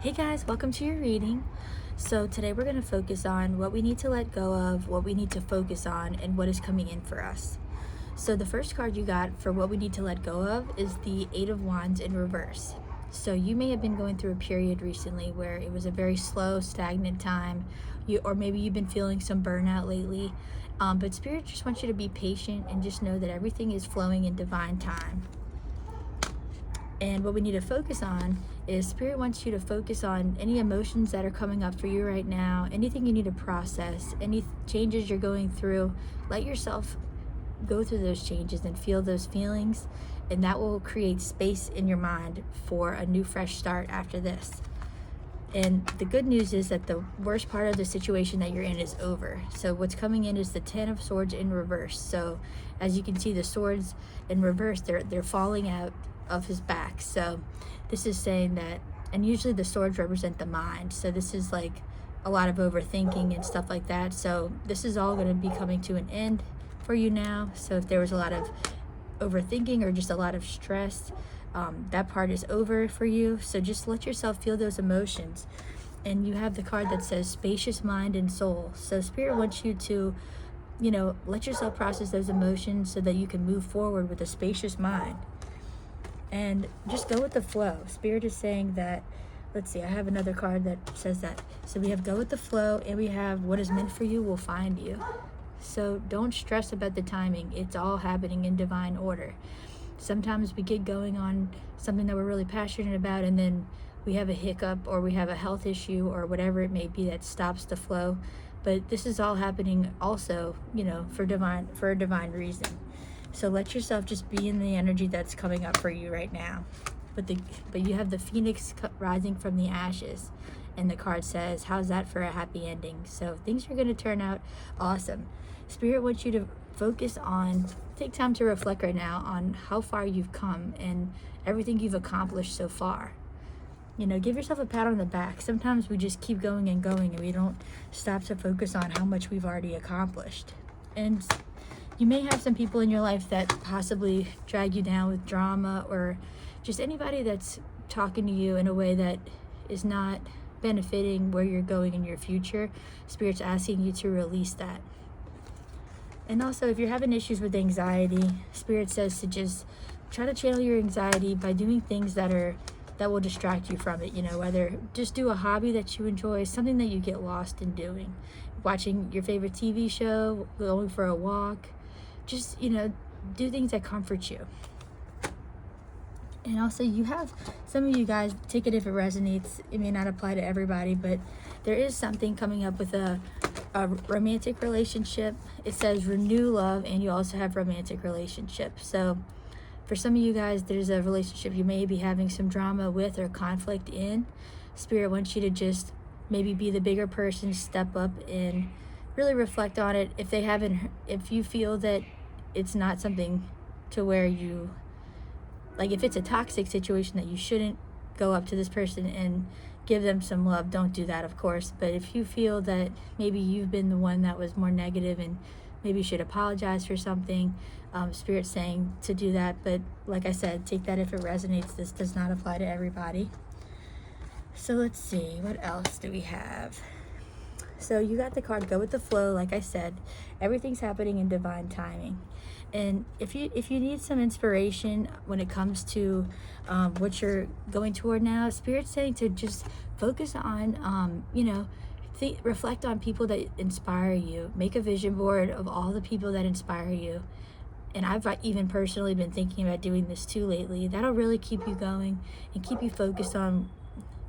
Hey guys, welcome to your reading. So today we're going to focus on what we need to let go of, what we need to focus on, and what is coming in for us. So the first card you got for what we need to let go of is the Eight of Wands in reverse. So you may have been going through a period recently where it was a very slow, stagnant time, or maybe you've been feeling some burnout lately. But Spirit just wants you to be patient and just know that everything is flowing in divine time. And what we need to focus on is Spirit wants you to focus on any emotions that are coming up for you right now, anything you need to process, any changes you're going through. Let yourself go through those changes and feel those feelings, and that will create space in your mind for a new fresh start after this. And the good news is that the worst part of the situation that you're in is over. So what's coming in is the Ten of Swords in reverse. So as you can see, the swords in reverse, they're falling out of his back. So this is saying that, and usually the swords represent the mind. So this is like a lot of overthinking and stuff like that. So this is all going to be coming to an end for you now. So if there was a lot of overthinking or just a lot of stress, that part is over for you. So just let yourself feel those emotions. And you have the card that says spacious mind and soul. So Spirit wants you to, let yourself process those emotions so that you can move forward with a spacious mind. And just go with the flow. Spirit is saying that, let's see, I have another card that says that. So we have go with the flow, and we have what is meant for you will find you. So don't stress about the timing. It's all happening in divine order. Sometimes we get going on something that we're really passionate about, and then we have a hiccup or we have a health issue or whatever it may be that stops the flow. But this is all happening also, for a divine reason. So let yourself just be in the energy that's coming up for you right now. But you have the phoenix rising from the ashes, and the card says, how's that for a happy ending? So things are going to turn out awesome. Spirit wants you to take time to reflect right now on how far you've come and everything you've accomplished so far. Give yourself a pat on the back. Sometimes we just keep going and going, and we don't stop to focus on how much we've already accomplished. And you may have some people in your life that possibly drag you down with drama, or just anybody that's talking to you in a way that is not benefiting where you're going in your future. Spirit's asking you to release that. And also, if you're having issues with anxiety, Spirit says to just try to channel your anxiety by doing things that will distract you from it. Whether just do a hobby that you enjoy, something that you get lost in doing, watching your favorite TV show, going for a walk. Just, do things that comfort you. And also, you have some of you guys, take it if it resonates. It may not apply to everybody, but there is something coming up with a romantic relationship. It says renew love, and you also have romantic relationship. So for some of you guys, there's a relationship you may be having some drama with or conflict in. Spirit wants you to just maybe be the bigger person, step up and really reflect on it. If you feel that it's not something to where you, like if it's a toxic situation that you shouldn't go up to this person and give them some love, don't do that, of course. But if you feel that maybe you've been the one that was more negative and maybe you should apologize for something, Spirit's saying to do that. But like I said, take that if it resonates. This does not apply to everybody. So let's see, what else do we have? So you got the card go with the flow. Like I said, everything's happening in divine timing. And if you need some inspiration when it comes to what you're going toward now, Spirit's saying to just focus on reflect on people that inspire you. Make a vision board of all the people that inspire you. And I've even personally been thinking about doing this too lately. That'll really keep you going and keep you focused on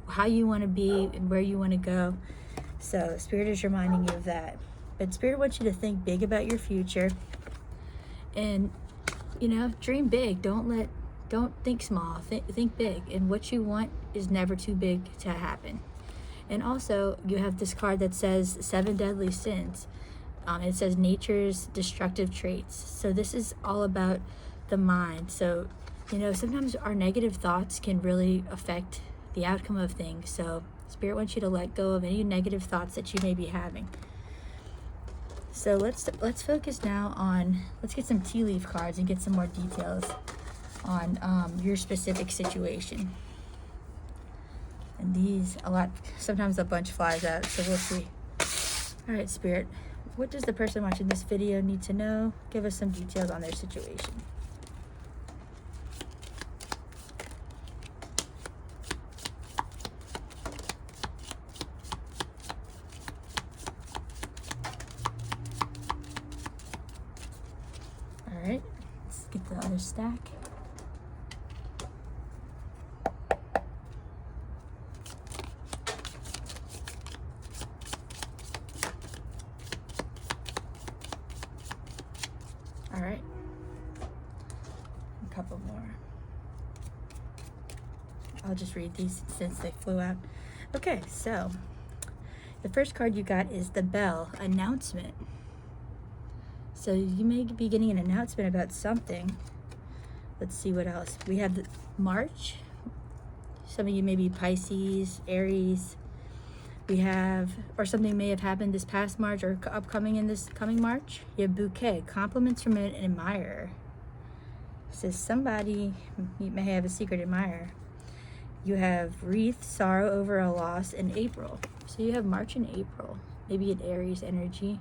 how you want to be and where you want to go. So Spirit is reminding you of that. But Spirit wants you to think big about your future. And, dream big. Don't think small. Think big. And what you want is never too big to happen. And also, you have this card that says 7 deadly sins. It says nature's destructive traits. So this is all about the mind. So, sometimes our negative thoughts can really affect the outcome of things. So Spirit wants you to let go of any negative thoughts that you may be having. So let's focus now on, let's get some tea leaf cards and get some more details on your specific situation. And these, sometimes a bunch flies out, so we'll see. All right, Spirit, what does the person watching this video need to know? Give us some details on their situation. All right, let's get the other stack. All right, a couple more. I'll just read these since they flew out. Okay, so the first card you got is the Bell, announcement. So you may be getting an announcement about something. Let's see what else. We have the March. Some of you may be Pisces, Aries. We have, or something may have happened this past March or upcoming in this coming March. You have Bouquet, compliments from an admirer. It says somebody, you may have a secret admirer. You have Wreath, sorrow over a loss in April. So you have March and April, maybe an Aries energy.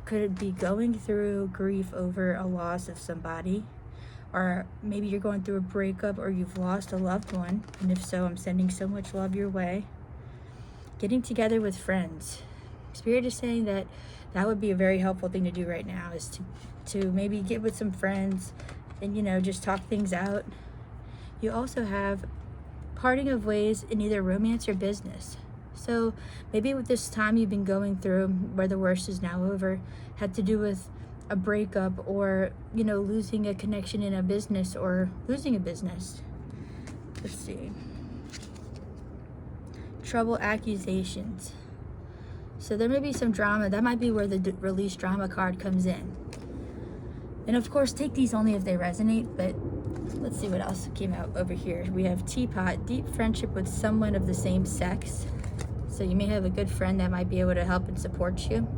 Could it be going through grief over a loss of somebody? Or maybe you're going through a breakup or you've lost a loved one. And if so, I'm sending so much love your way. Getting together with friends. Spirit is saying that that would be a very helpful thing to do right now, is to maybe get with some friends and, you know, just talk things out. You also have parting of ways in either romance or business. So maybe with this time you've been going through, where the worst is now over, had to do with a breakup or, you know, losing a connection in a business or losing a business. Let's see. Trouble, accusations. So there may be some drama. That might be where the release drama card comes in. And of course, take these only if they resonate, but let's see what else came out over here. We have Teapot, deep friendship with someone of the same sex. So you may have a good friend that might be able to help and support you.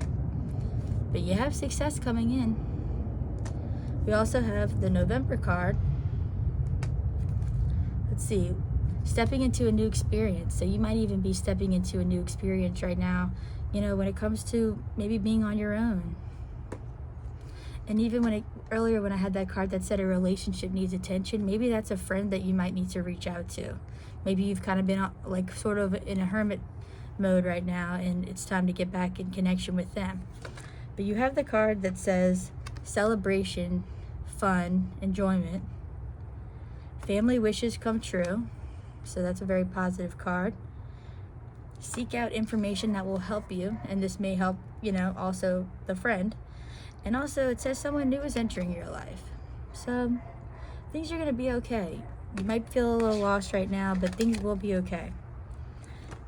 But you have success coming in. We also have the November card. Let's see. Stepping into a new experience. So you might even be stepping into a new experience right now, you know, when it comes to maybe being on your own. And even earlier when I had that card that said a relationship needs attention, maybe that's a friend that you might need to reach out to. Maybe you've kind of been like sort of in a hermit mode right now and it's time to get back in connection with them. But you have the card that says celebration, fun, enjoyment. Family wishes come true. So that's a very positive card. Seek out information that will help you, and this may help, you know, also the friend. And also it says someone new is entering your life. So things are going to be okay. You might feel a little lost right now, but things will be okay.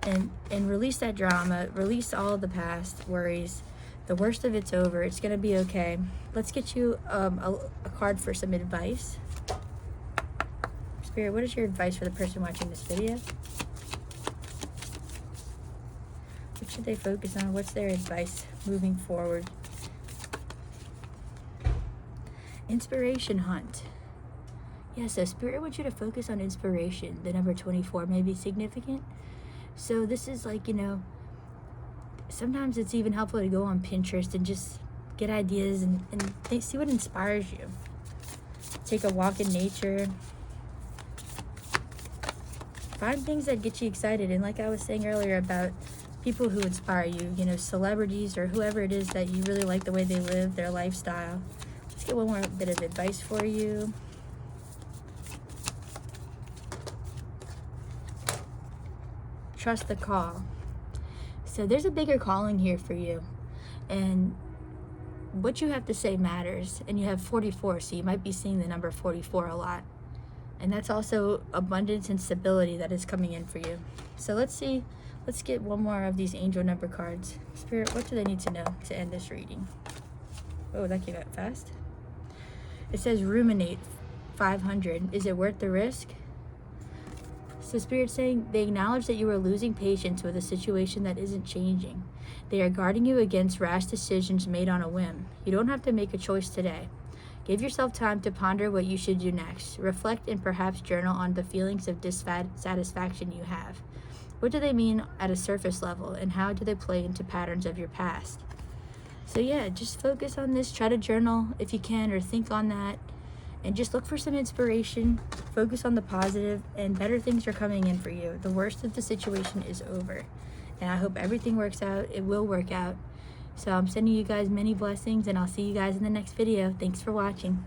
And release that drama, release all of the past worries. The worst of it's over. It's going to be okay. Let's get you a card for some advice. Spirit, what is your advice for the person watching this video? What should they focus on? What's their advice moving forward? Inspiration hunt. Yeah, so Spirit wants you to focus on inspiration. The number 24 may be significant. So this is like, you know, sometimes it's even helpful to go on Pinterest and just get ideas and see what inspires you. Take a walk in nature. Find things that get you excited. And like I was saying earlier about people who inspire you, you know, celebrities or whoever it is that you really like the way they live, their lifestyle. Let's get one more bit of advice for you. Trust the call. So there's a bigger calling here for you. And what you have to say matters. And you have 44, so you might be seeing the number 44 a lot. And that's also abundance and stability that is coming in for you. So let's get one more of these angel number cards. Spirit, what do they need to know to end this reading? Oh, that came out fast. It says ruminate 500. Is it worth the risk? So Spirit's saying they acknowledge that you are losing patience with a situation that isn't changing. They are guarding you against rash decisions made on a whim. You don't have to make a choice today. Give yourself time to ponder what you should do next. Reflect and perhaps journal on the feelings of dissatisfaction you have. What do they mean at a surface level, and how do they play into patterns of your past? So yeah, just focus on this. Try to journal if you can, or think on that, and just look for some inspiration. Focus on the positive, and better things are coming in for you. The worst of the situation is over, and I hope everything works out. It will work out. So I'm sending you guys many blessings, and I'll see you guys in the next video. Thanks for watching.